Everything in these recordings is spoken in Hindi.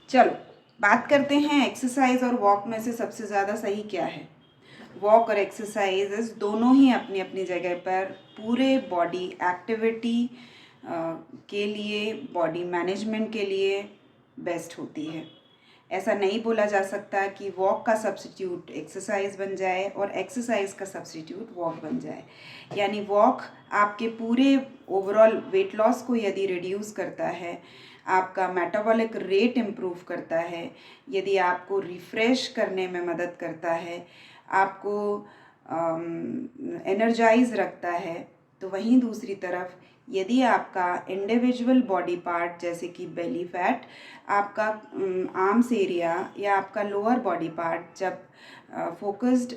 चलो बात करते हैं एक्सरसाइज और वॉक में से सबसे ज़्यादा सही क्या है। वॉक और एक्सरसाइज दोनों ही अपनी अपनी जगह पर पूरे बॉडी एक्टिविटी के लिए, बॉडी मैनेजमेंट के लिए बेस्ट होती है। ऐसा नहीं बोला जा सकता कि वॉक का सब्स्टिट्यूट एक्सरसाइज बन जाए और एक्सरसाइज का सब्स्टिट्यूट वॉक बन जाए। यानी वॉक आपके पूरे ओवरऑल वेट लॉस को यदि रिड्यूस करता है, आपका मेटाबॉलिक रेट इम्प्रूव करता है, यदि आपको रिफ़्रेश करने में मदद करता है, आपको एनर्जाइज रखता है, तो वहीं दूसरी तरफ यदि आपका इंडिविजुअल बॉडी पार्ट जैसे कि बेली फैट, आपका आर्म्स एरिया या आपका लोअर बॉडी पार्ट जब फोकस्ड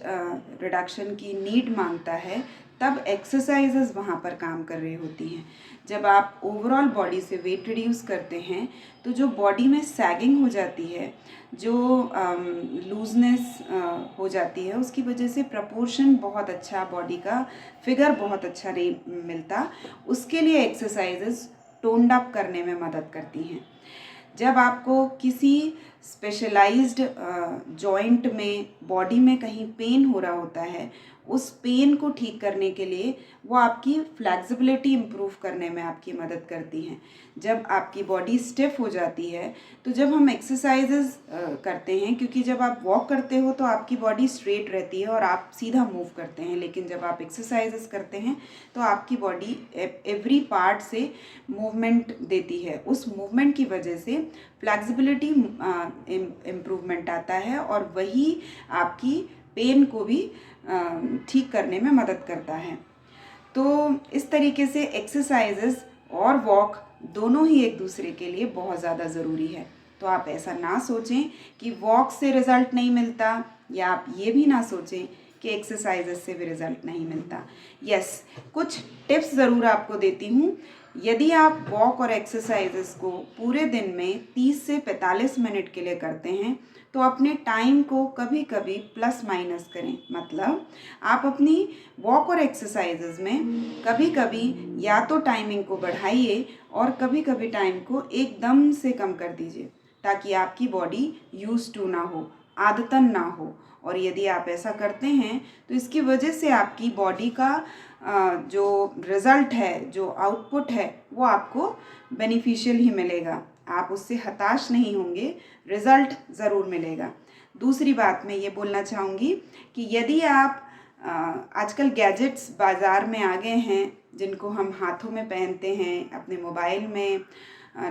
रिडक्शन की नीड मांगता है, तब एक्सरसाइजेस वहाँ पर काम कर रही होती हैं। जब आप ओवरऑल बॉडी से वेट रिड्यूस करते हैं तो जो बॉडी में सैगिंग हो जाती है, जो लूजनेस हो जाती है, उसकी वजह से प्रपोर्शन बहुत अच्छा, बॉडी का फिगर बहुत अच्छा नहीं मिलता। उसके लिए एक्सरसाइजेस टोन्ड अप करने में मदद करती हैं। जब आपको किसी स्पेशलाइज्ड जॉइंट में, बॉडी में कहीं पेन हो रहा होता है, उस पेन को ठीक करने के लिए वो आपकी फ्लेक्सिबिलिटी इम्प्रूव करने में आपकी मदद करती हैं। जब आपकी बॉडी स्टिफ हो जाती है, तो जब हम एक्सरसाइजेस करते हैं, क्योंकि जब आप वॉक करते हो तो आपकी बॉडी स्ट्रेट रहती है और आप सीधा मूव करते हैं, लेकिन जब आप एक्सरसाइजेस करते हैं तो आपकी बॉडी एवरी पार्ट से मूवमेंट देती है। उस मूवमेंट की वजह से फ्लेक्सिबिलिटी इम्प्रूवमेंट आता है और वही आपकी पेन को भी ठीक करने में मदद करता है। तो इस तरीके से एक्सरसाइजेस और वॉक दोनों ही एक दूसरे के लिए बहुत ज़्यादा ज़रूरी है। तो आप ऐसा ना सोचें कि वॉक से रिज़ल्ट नहीं मिलता, या आप ये भी ना सोचें कि एक्सरसाइजेस से भी रिज़ल्ट नहीं मिलता। यस, कुछ टिप्स ज़रूर आपको देती हूँ। यदि आप वॉक और एक्सरसाइजेस को पूरे दिन में 30 से 45 मिनट के लिए करते हैं, तो अपने टाइम को कभी कभी प्लस माइनस करें। मतलब आप अपनी वॉक और एक्सरसाइजेज में कभी कभी या तो टाइमिंग को बढ़ाइए और कभी कभी टाइम को एकदम से कम कर दीजिए, ताकि आपकी बॉडी यूज टू ना हो, आदतन ना हो। और यदि आप ऐसा करते हैं तो इसकी वजह से आपकी बॉडी का जो रिज़ल्ट है, जो आउटपुट है, वो आपको बेनिफिशियल ही मिलेगा। आप उससे हताश नहीं होंगे, रिज़ल्ट ज़रूर मिलेगा। दूसरी बात मैं ये बोलना चाहूँगी कि यदि आप आजकल गैजेट्स बाज़ार में आ गए हैं, जिनको हम हाथों में पहनते हैं, अपने मोबाइल में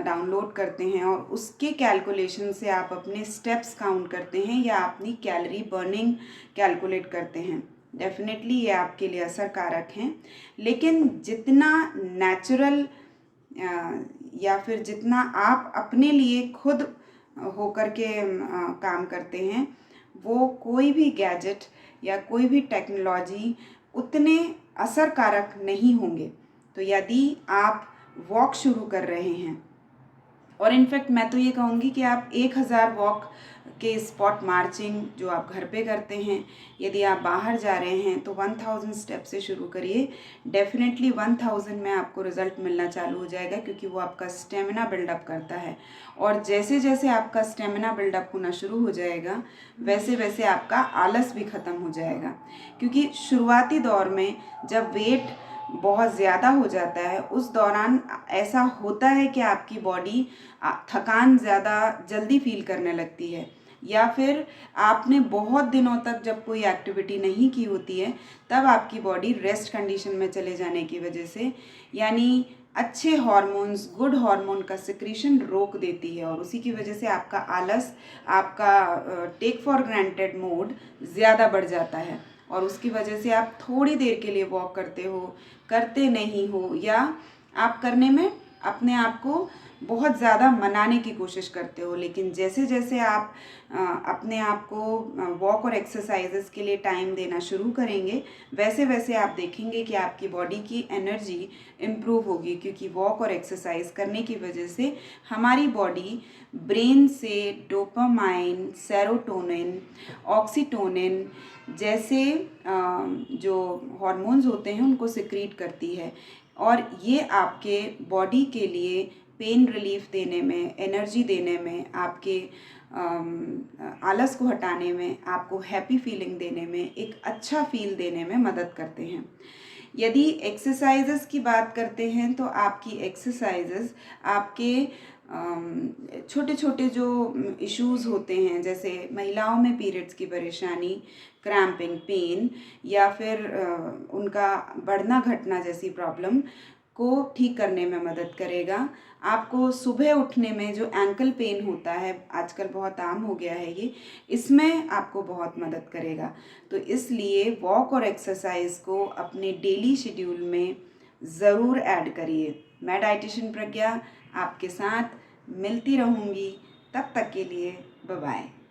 डाउनलोड करते हैं, और उसके कैलकुलेशन से आप अपने स्टेप्स काउंट करते हैं या अपनी कैलोरी बर्निंग कैलकुलेट करते हैं। डेफिनेटली ये आपके लिए असर कारक हैं, लेकिन जितना नेचुरल या फिर जितना आप अपने लिए खुद होकर के काम करते हैं, वो कोई भी गैजेट या कोई भी टेक्नोलॉजी उतने असरकारक नहीं होंगे। तो यदि आप वॉक शुरू कर रहे हैं, और इनफैक्ट मैं तो ये कहूँगी कि आप 1000 वॉक के स्पॉट मार्चिंग जो आप घर पे करते हैं, यदि आप बाहर जा रहे हैं तो 1000 स्टेप से शुरू करिए। डेफिनेटली 1000 में आपको रिज़ल्ट मिलना चालू हो जाएगा, क्योंकि वो आपका स्टेमिना बिल्डअप करता है। और जैसे जैसे आपका स्टेमिना बिल्डअप होना शुरू हो जाएगा, वैसे वैसे आपका आलस भी ख़त्म हो जाएगा। क्योंकि शुरुआती दौर में जब वेट बहुत ज़्यादा हो जाता है, उस दौरान ऐसा होता है कि आपकी बॉडी थकान ज़्यादा जल्दी फील करने लगती है, या फिर आपने बहुत दिनों तक जब कोई एक्टिविटी नहीं की होती है, तब आपकी बॉडी रेस्ट कंडीशन में चले जाने की वजह से, यानी अच्छे हार्मोन्स, गुड हार्मोन का सिक्रीशन रोक देती है, और उसी की वजह से आपका आलस, आपका टेक फॉर ग्रांटेड मोड ज़्यादा बढ़ जाता है। और उसकी वजह से आप थोड़ी देर के लिए वॉक करते नहीं हो, या आप करने में अपने आप को बहुत ज़्यादा मनाने की कोशिश करते हो। लेकिन जैसे जैसे आप अपने आप को वॉक और एक्सरसाइजेस के लिए टाइम देना शुरू करेंगे, वैसे वैसे आप देखेंगे कि आपकी बॉडी की एनर्जी इम्प्रूव होगी, क्योंकि वॉक और एक्सरसाइज करने की वजह से हमारी बॉडी ब्रेन से डोपामाइन, सेरोटोनिन, ऑक्सीटोनिन जैसे जो हार्मोन्स होते हैं उनको सिक्रीट करती है, और ये आपके बॉडी के लिए पेन रिलीफ देने में, एनर्जी देने में, आपके आलस को हटाने में, आपको हैप्पी फीलिंग देने में, एक अच्छा फील देने में मदद करते हैं। यदि एक्सरसाइजेस की बात करते हैं तो आपकी एक्सरसाइजेस आपके छोटे छोटे जो इश्यूज़ होते हैं, जैसे महिलाओं में पीरियड्स की परेशानी, क्रैम्पिंग पेन या फिर उनका बढ़ना घटना जैसी प्रॉब्लम को ठीक करने में मदद करेगा। आपको सुबह उठने में जो एंकल पेन होता है, आजकल बहुत आम हो गया है ये, इसमें आपको बहुत मदद करेगा। तो इसलिए वॉक और एक्सरसाइज को अपने डेली शेड्यूल में ज़रूर ऐड करिए। मैं डाइटिशियन प्रज्ञा आपके साथ मिलती रहूँगी। तब तक के लिए बाय बाय।